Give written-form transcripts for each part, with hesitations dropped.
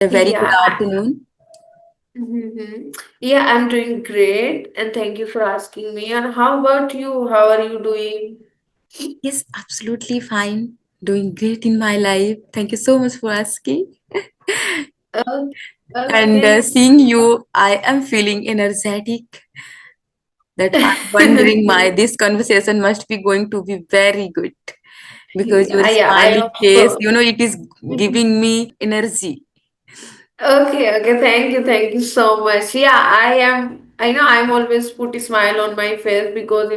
A very good Yeah, afternoon. yeah, I'm doing great, and thank you for asking me. And how about you? How are you doing? Yes, absolutely fine. Doing great in my life. Thank you so much for asking. Oh, And okay. seeing you, I am feeling energetic. That I'm wondering my this conversation must be going to be very good because your Yeah, I smiley face, also. it is giving me energy. Okay. Thank you so much. Yeah, I am. I know I'm always put a smile on my face because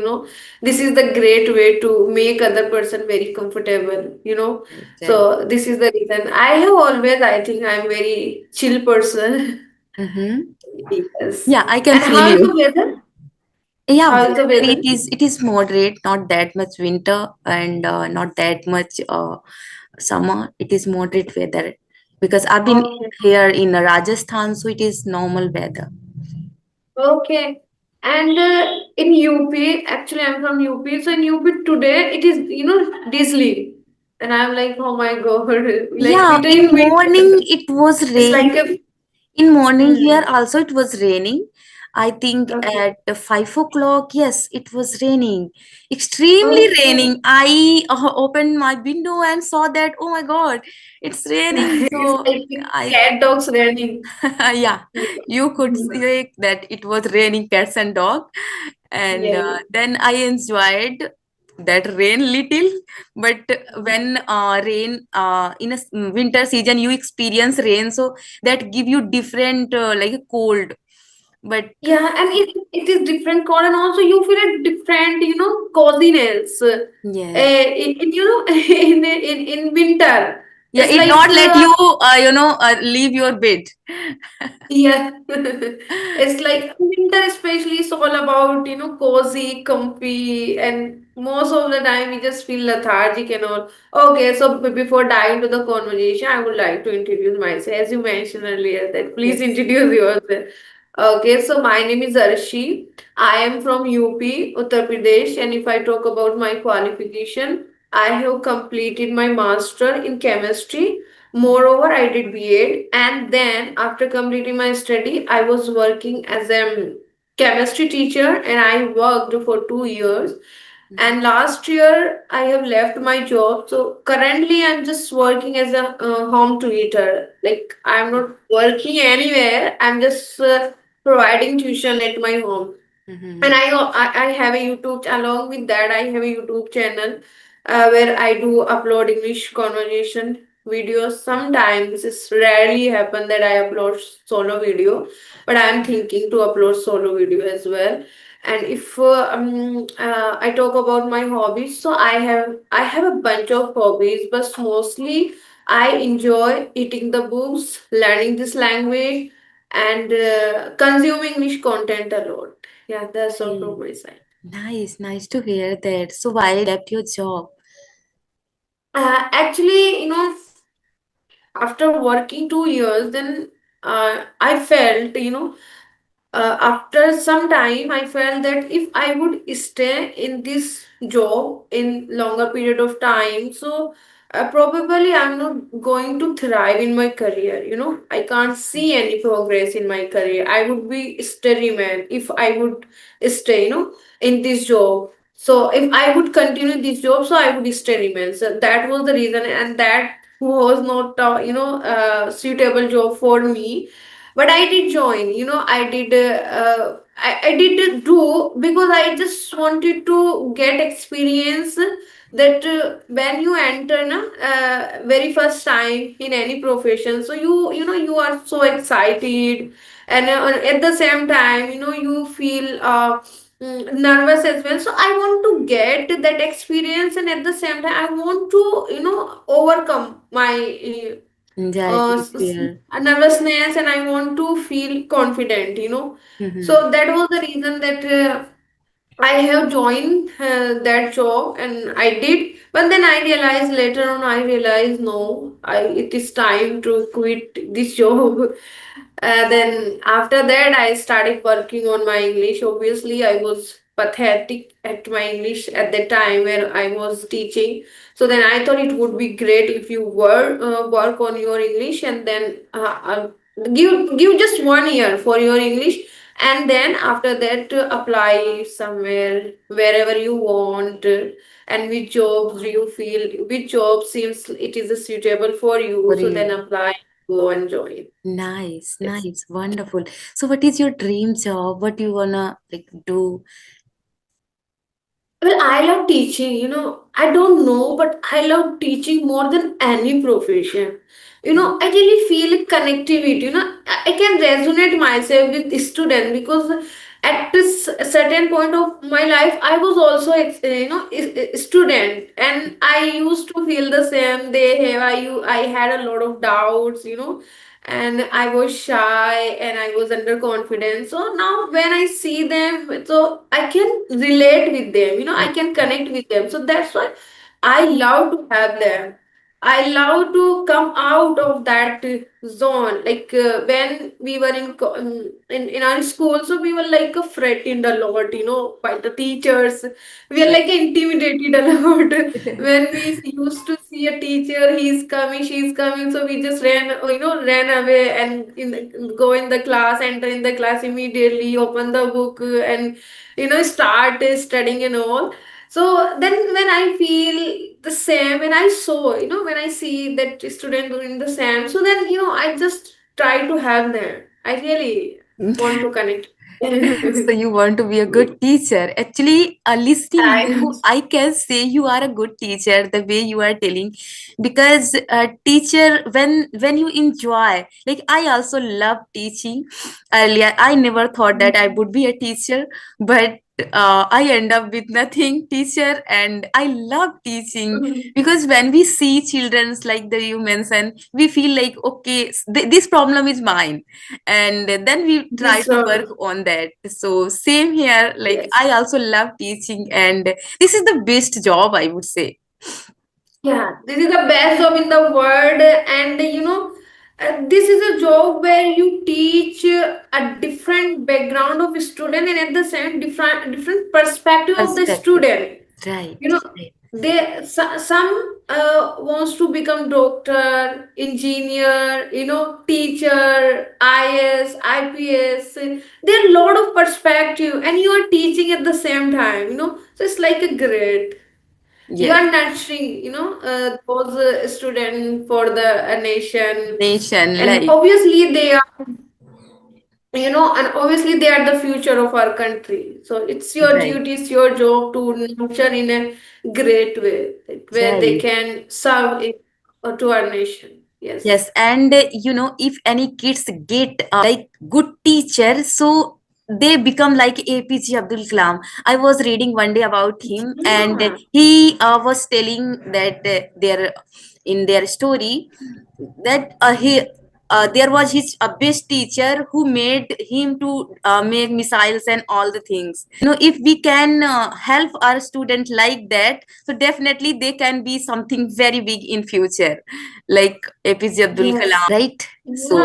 this is the great way to make other person very comfortable. Right. So this is the reason. I have always. I think I'm very chill person. Mm-hmm. Yes. Yeah, I can And feel how is the you. weather? Yeah, How is the weather weather? it is moderate, not that much winter and not that much summer. It is moderate weather because I've been Okay. here in Rajasthan, so it is normal weather. Okay. And in UP, actually, I'm from UP. So in UP today, it is, drizzly. And I'm like, oh my God, like Yeah, literally in in morning winter. it was It's like rain. a, In morning hmm, here also it was raining. I think okay. at 5 o'clock, yes, it was raining. Extremely Okay. raining. I opened my window and saw that, oh my God, it's raining. It's So like I cat dogs running. yeah, Yeah. you could say that it was raining cats and dog, and Yeah. then I enjoyed that rain little. But when rain in a winter season, you experience rain, so that give you different like a cold. But Yeah, and it is different color, and also you feel a different, coziness. yes, In winter, yeah, it's it like not let you leave your bed. yeah, it's like winter especially is all about cozy, comfy, and most of the time we just feel lethargic and all. Okay, so before diving into the conversation, I would like to introduce myself. As you mentioned earlier, that please Yes. introduce yourself. Okay, so my name is Arshi. I am from UP, Uttar Pradesh, and if I talk about my qualification, I have completed my master in chemistry. Moreover, I did B.Ed, and then after completing my study, I was working as a chemistry teacher, and I worked for 2 years. Mhm. And last year, I have left my job. So currently, I'm just working as a home tutor. Like I'm not working anywhere. I'm just providing tuition at my home. And Mhm. I have a YouTube. Along with that, I have a YouTube channel where I do upload English conversation videos. Sometimes it's rarely happen that I upload solo video, but I am thinking to upload solo video as well. And if I talk about my hobbies, so I have a bunch of hobbies, but mostly I enjoy eating the books, learning this language, and consuming English content a lot. Yeah, that's all from Okay. my side. Nice to hear that. So why left your job? Actually, after working 2 years, then I felt, after some time, I felt that if I would stay in this job in longer period of time, so probably I'm not going to thrive in my career. I can't see any progress in my career. I would be steady man if I would stay, in this job. So if I would continue this job, so I would stay remain. So that was the reason, and that was not suitable job for me. But I did join. I did do because I just wanted to get experience that when you enter very first time in any profession, so you are so excited, and at the same time you feel nervous as well. So I want to get that experience, and at the same time I want to overcome my Anxiety, fear. nervousness, and I want to feel confident. Mhm. So that was the reason that I have joined that job, and I did. But then I realized later on, I realized no, it is time to quit this job. Then after that, I started working on my English. Obviously, I was pathetic at my English at the time when I was teaching. So then I thought it would be great if you were work on your English, and then give just 1 year for your English, and then after that apply somewhere wherever you want, and which jobs do you feel, which job seems it is suitable for you, For so then you. apply, go and join. Nice, Yes. nice, wonderful. So what is your dream job? What you wanna like do? Well, I love teaching, I don't know, but I love teaching more than any profession. I really feel a connectivity, I can resonate myself with student, because at this certain point of my life, I was also, a student, and I used to feel the same. I had a lot of doubts, and I was shy and I was underconfident. So now when I see them, so I can relate with them, I can connect with them. So that's why I love to have them. I love to come out of that zone. Like when we were in our school, so we were like threatened a lot, by the teachers. We are like intimidated a lot. When we used to see a teacher, he's coming, she's coming, so we just ran away and go in the class, enter in the class immediately, open the book, and start studying and all. So then when I feel the same, when I saw, when I see that student doing the same, so then, I just try to have them. I really want to connect. So you want to be a good teacher. Actually, listening I you, I can say you are a good teacher. The way you are telling, because teacher, when you enjoy, like I also love teaching. Earlier, I never thought that I would be a teacher, but I end up with nothing teacher, and I love teaching because when we see childrens like the you mentioned, we feel like okay, this problem is mine, and then we try this to work on that. So same here, like yes. I also love teaching, and this is the best job, I would say. Yeah, this is the best job in the world, and this is a job where you teach a different background of a student, and at the same different perspective of the Perspective. student. Right, You know, right. some wants to become doctor, engineer, teacher, IS, IPS. There are a lot of perspective, and you are teaching at the same time. So it's like a great. You Yes. are nurturing, those students for the nation, Nation, and like, obviously they are, and obviously they are the future of our country. So it's your right, duty, it's your job to nurture in a great way, like, where they right. can serve to our nation. Yes, Yes. and if any kids get like good teacher, so they become like APJ Abdul Kalam. I was reading one day about him, and Yeah. he was telling that in their story that he there was his best teacher who made him to make missiles and all the things. If we can help our student like that, so definitely they can be something very big in future, like APJ Abdul Yes. Kalam, right? So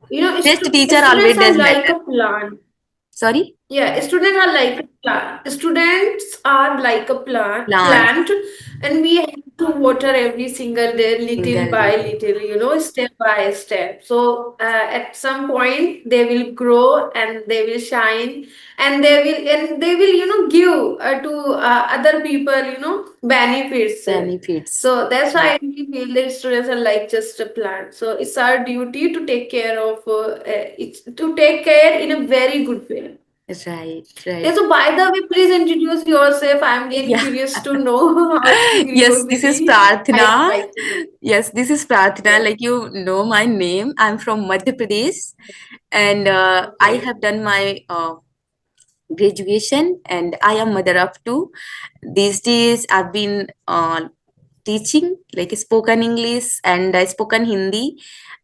Yeah. best teacher always Students are does like matter. a plant. Sorry, Yeah, students are like a plant. Students are like a plant, plant, and we have to water every single day, little single by day. little, step by step. So at some point they will grow and they will shine, and they will give to other people, benefits. Benefits. So that's why I really feel that students are like just a plant. So it's our duty to take care of to take care in a very good way. Right, Yeah, right. so by the way, please introduce yourself. I'm getting Yeah. curious to know out of Yes, this is curiosity. I would Pratna. like to know. Yes, this is Pratna. Yeah. Like you know my name. I'm from Madhya Pradesh, and I Okay. have done my graduation, and I am mother of two. These days, I've been teaching like spoken English and spoken Hindi,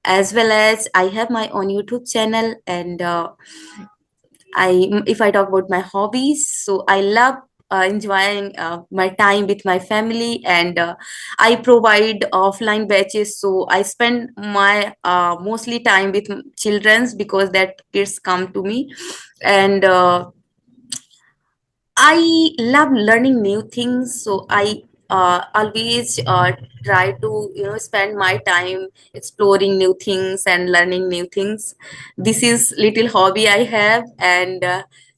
as well as I have my own YouTube channel. And if I talk about my hobbies, so I love enjoying my time with my family, and I provide offline batches. So I spend my mostly time with childrens because that kids come to me, and I love learning new things, so I always try to spend my time exploring new things and learning new things. This is little hobby I have, and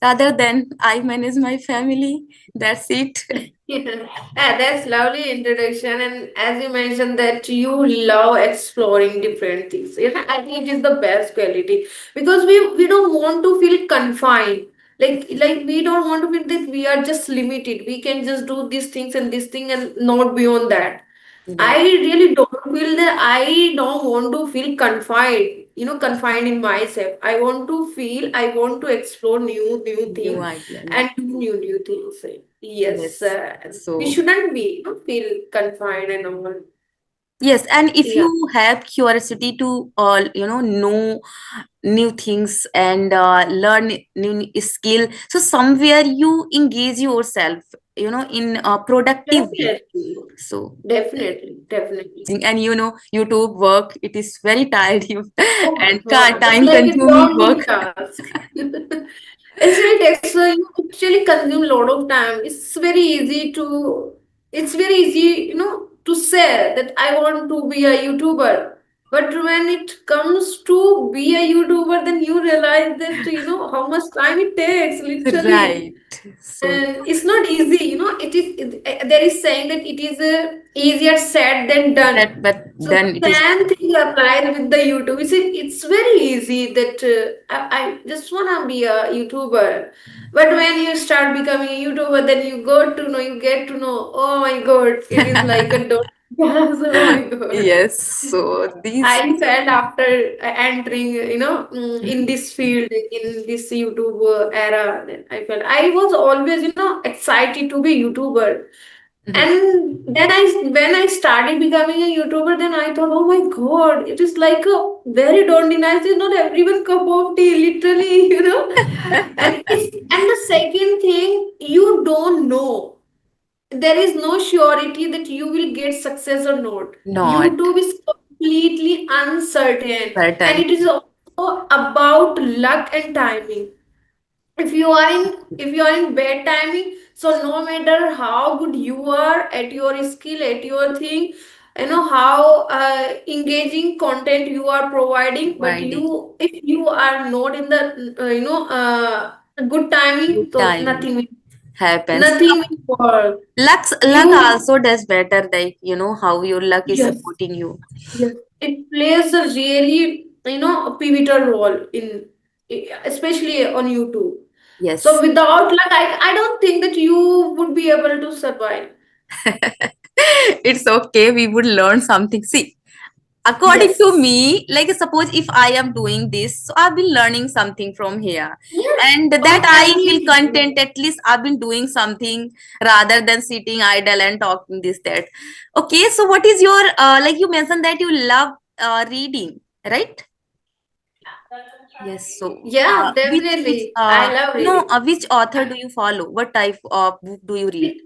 rather than I manage my family, that's it. Yeah, that's lovely introduction. And as you mentioned that you love exploring different things, I think it is the best quality because we don't want to feel confined. Like we don't want to feel that we are just limited. We can just do these things and this thing and not beyond that. I Right, really don't feel that I don't want to feel confined, confined in myself. I want to feel, I want to explore new new things idea. and do new things. Yes, Yes. we So shouldn't be, feel confined and all. yes, and if Yeah, you have curiosity to know new things and learn new skill, so somewhere you engage yourself in a productive way. definitely, So definitely. and YouTube work, it is very tired you Oh my and God, it's time like a consuming daunting work. task. It's really takes you actually consume a lot of time. It's very easy, to say that I want to be a YouTuber. But when it comes to be a YouTuber, then you realize that how much time it takes, literally. Right. So And it's not easy, there is saying that it is easier said than done. that, but So the then it is same thing applies with the YouTube. It's very easy that I just wanna be a YouTuber. But when you start becoming a YouTuber, then you get to know, oh my God, it is like a dot. Yes, oh my God. yes. So these. I felt after entering, in this field, in this YouTube era, then I felt I was always, excited to be YouTuber. Mhm. And then when I started becoming a YouTuber, then I thought, oh my God, it is like a very daunting. It's not everyone cup of tea, literally, and the second thing, you don't know. There is no surety that you will get success or not. Not YouTube is completely uncertain, and certain. it is also about luck and timing. If you are in bad timing, so no matter how good you are at your skill, at your thing, how engaging content you are providing, but Providing if you are not in the good timing, good so time happens. nothing will work. Luck You also does better, like how your luck is Yes, supporting you. yes. It plays a really, a pivotal role in, especially on YouTube. So Yes. without luck, I don't think that you would be able to survive. It's okay, we would learn something. See, according to Yes. me, like suppose if I am doing this, so I've been learning something from here, Yes. and that Oh, I feel definitely. content, at least I've been doing something rather than sitting idle and talking this that. Okay, so what is your like you mentioned that you love reading, right? Yes. So Yeah, which definitely. I love reading. which author do you follow? What type of book do you read?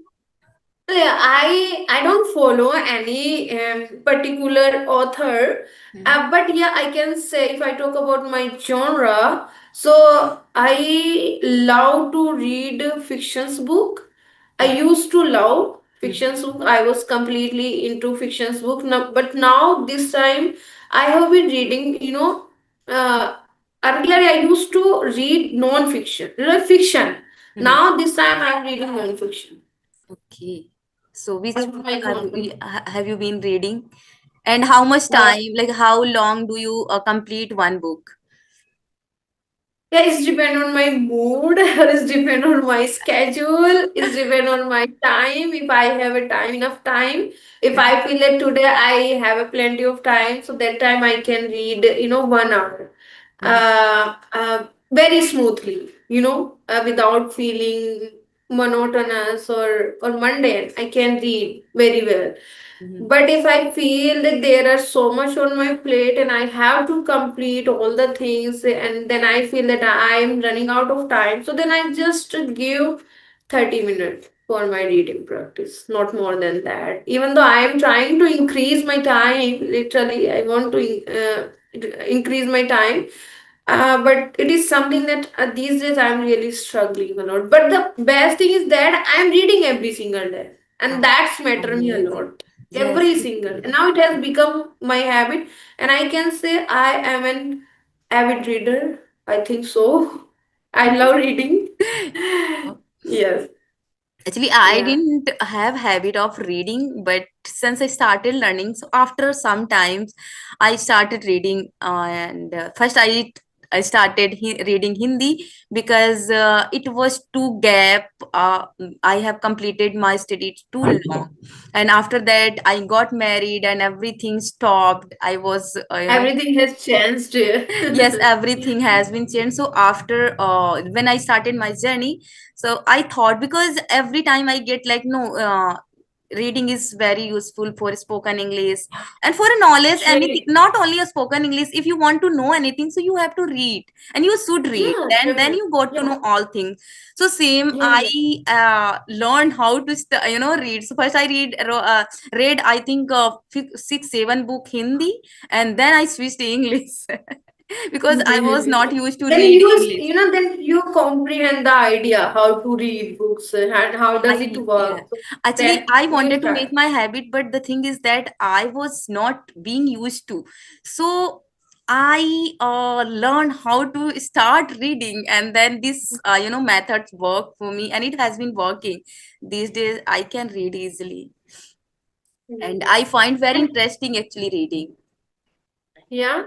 Yeah, I don't follow any particular author, Mhm. but yeah, I can say if I talk about my genre, so I love to read fictions book. I used to love Mhm. fictions book. I was completely into fictions book. Now, but now this time I have been reading. Uh, Earlier I used to read non-fiction, fiction. Mhm. Now this time I'm reading non-fiction. Okay. So which That's book my genre. have you been reading? And how much Uh, time, like how long do you complete one book? yeah, it's depend on my mood, or it's depend on my schedule, it's depend on my time. If I have a time enough time, if I feel that today I have a plenty of time, so that time I can read, 1 hour, Mhm. very smoothly, without feeling monotonous or mundane. I can read very well. Mhm. But if I feel that there are so much on my plate and I have to complete all the things, and then I feel that I am running out of time, so then I just give 30 minutes for my reading practice, not more than that. Even though I am trying to increase my time, literally, I want to increase my time. But it is something that these days I'm really struggling a lot. But the best thing is that I'm reading every single day, and Ah, that's matter me a amazing. lot. Yes. Every single, and now it has become my habit, and I can say I am an avid reader. I think so. I love reading. Yes. Actually, I Yeah. didn't have habit of reading, but since I started learning, so after some times, I started reading. And first, I started reading Hindi because it was too gap. I have completed my studies too long, and after that, I got married and everything stopped. I was, Everything has changed. yes, everything has been changed. So after when I started my journey, so I thought, because every time I get like, no, reading is very useful for spoken English and for a knowledge, anything, Actually, not only a spoken English. If you want to know anything, so you have to read, and you should read, yeah, then definitely. you got to Yeah, know all things. So same, yeah, I yeah. learned how to read. So first I read, I think, 6 7 book Hindi, and then I switched to English. Because I was not used to Then read you, English. then you comprehend the idea how to read books and how does it Yeah. work. So Actually, that I you wanted to make start. my habit, but the thing is that I was not being used to. So I learned how to start reading, and then this methods work for me, and it has been working. These days, I can read easily, and Mhm. I find very And interesting actually reading. yeah,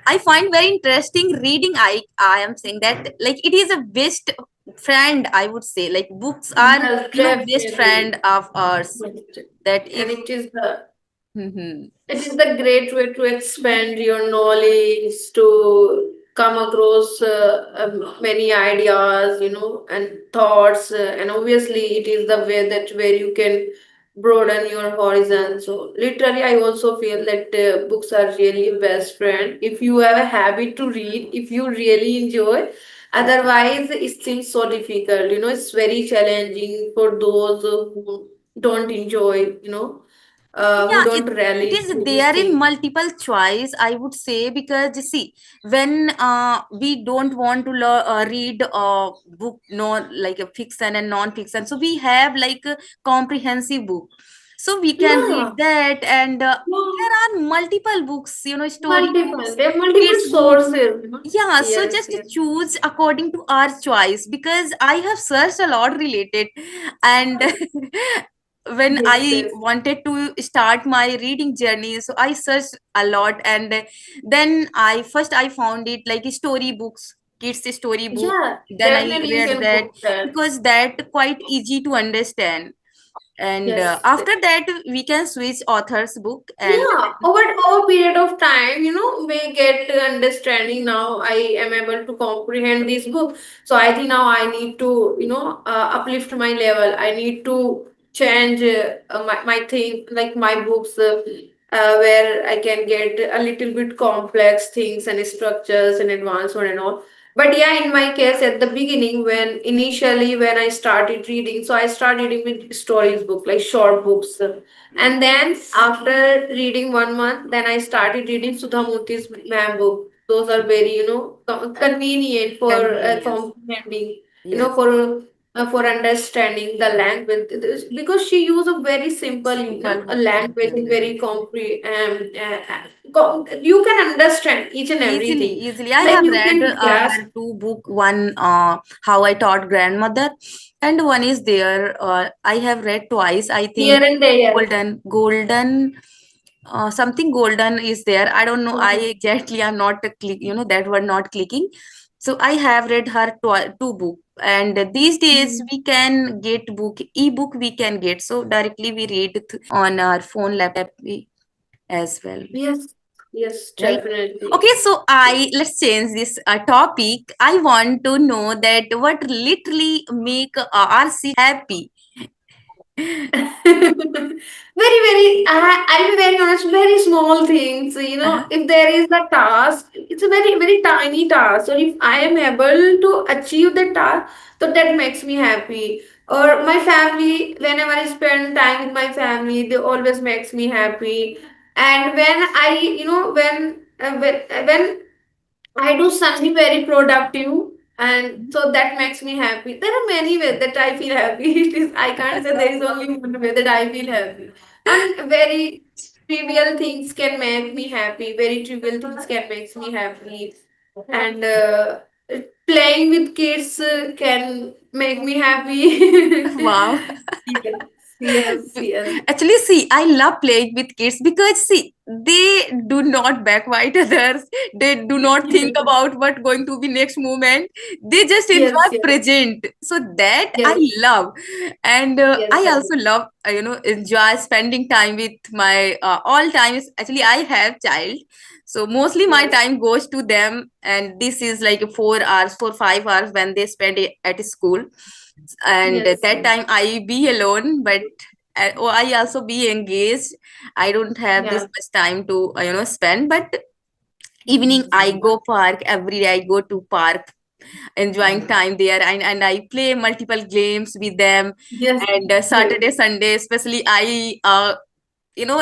I find very interesting reading. I am saying that, like, it is a best friend, I would say. Like, books are, yes, best friend definitely. of ours. Yes. That And if it is the Mhm. it is the great way to expand your knowledge, to come across many ideas, and thoughts, and obviously it is the way that where you can broaden your horizon. So literally, I also feel that books are really a best friend. If you have a habit to read, if you really enjoy, otherwise it seems so difficult. It's very challenging for those who don't enjoy. Who Yeah, don't it rally is to this there in thing. multiple choice, I would say, because you see, when we don't want to read a book, no, like a fiction and non-fiction, so we have like a comprehensive book, so we can read Yeah, that. And yeah, there are multiple books, story multiple. books, There are multiple kids book. sources. Yeah, so Yes, just yes. choose according to our choice, because I have searched a lot related. And when Yes, I yes. wanted to start my reading journey, so I searched a lot. And then I found it like story books, kids story book. Yeah, Then I definitely you read can that, book that. because that quite easy to understand. And Yes. after that we can switch author's book. And Yeah, over period of time, we get to understanding. Now I am able to comprehend this book. So I think now I need to, uplift my level. I need to change my thing, like my books, where I can get a little bit complex things and structures and advanced one and all. But yeah, in my case, at the beginning, when I started reading, so I started reading with stories book, like short books. And then after reading 1 month, then I started reading Sudha Murthy's ma'am book. Those are very, convenient for convenience. comprehending, Yes, for understanding the language. Because she used a very simple, simple a language and vocabulary. very you can understand each and Easily, everything. easily. I Like have you read can grasp her two book. One, How I Taught Grandmother, and one is there. I have read twice. I think here and there. something golden is there. I don't know. I Mhm. exactly am not click. That word not clicking. So I have read her two book. And these days Mhm. we can get book, ebook we can get. So directly we read on our phone, laptop as well. Yes, yes, Right. definitely. Okay, so I let's change this topic. I want to know that what literally make RC happy. I'll be very honest, very small things. Uh-huh. If there is a task, it's a very, very tiny task. So if I am able to achieve the task, so that makes me happy. Or my family, whenever I spend time with my family, they always makes me happy. And when I, when I do something very productive, and so that makes me happy. There are many ways that I feel happy. It is, I can't say there is only one way that I feel happy. And very trivial things can make me happy. Very trivial things can make me happy. And playing with kids can make me happy. Wow. Yes, yes, yes, Actually, see, I love playing with kids because see, they do not backbite others. They do not think about what going to be next moment. They just enjoy yes, yes, present. So that I yes, love, and yes, I yes, also love enjoy spending time with my all times. Actually, I have child, so mostly my yes, time goes to them, and this is like 4 hours, 4 5 hours when they spend it at school, and yes, that yes. time I be alone, but I also be engaged. I don't have this Yeah. much time to spend, but evening I go park every day. I go to park, enjoying time there, and I play multiple games with them. Yes, And yes, Saturday, Sunday, especially I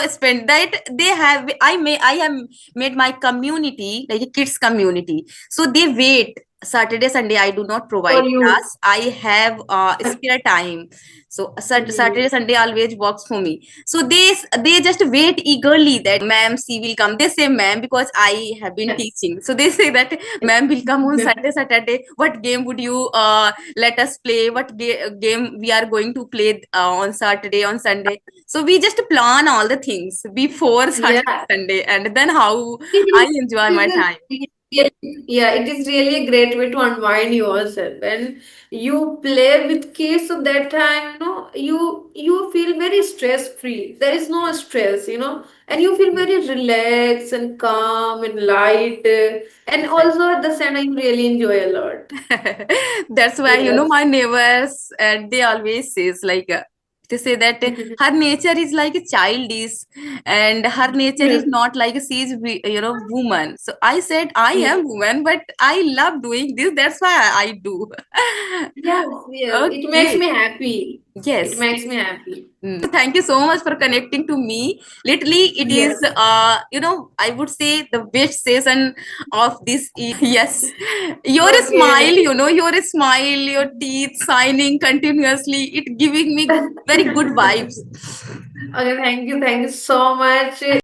spend that they have. I have made my community like a kids community, so they wait. Saturday, Sunday, I do not for provide you. class. I have spare time. So Mhm. Saturday, Sunday always works for me. So they just wait eagerly that ma'am she will come. They say ma'am because I have been Yes. teaching. So they say that ma'am will come on Sunday, Saturday. What game would you let us play? What game we are going to play on Saturday, on Sunday? So we just plan all the things before Saturday, Yeah. Sunday, and then how It I is, enjoy it my is time. yeah, it is really a great way to unwind yourself. When you play with kids, so that time, you feel very stress free. There is no stress, and you feel very relaxed and calm and light. And Exactly. also at the same time, you really enjoy a lot. That's why Yes. my neighbors they always says like they say that her nature is like a child is, and her nature is Yes. not like she is woman. So I said I Yes. am woman, but I love doing this. That's why I do. Yes. Yes. It makes Okay. me happy. It Yes. makes me happy. Thank you so much for connecting to me. Literally, it is, Yes. I would say the best season of this. Yes, your smile, Okay. your smile, your teeth shining continuously, it giving me very good vibes. Okay, thank you so much.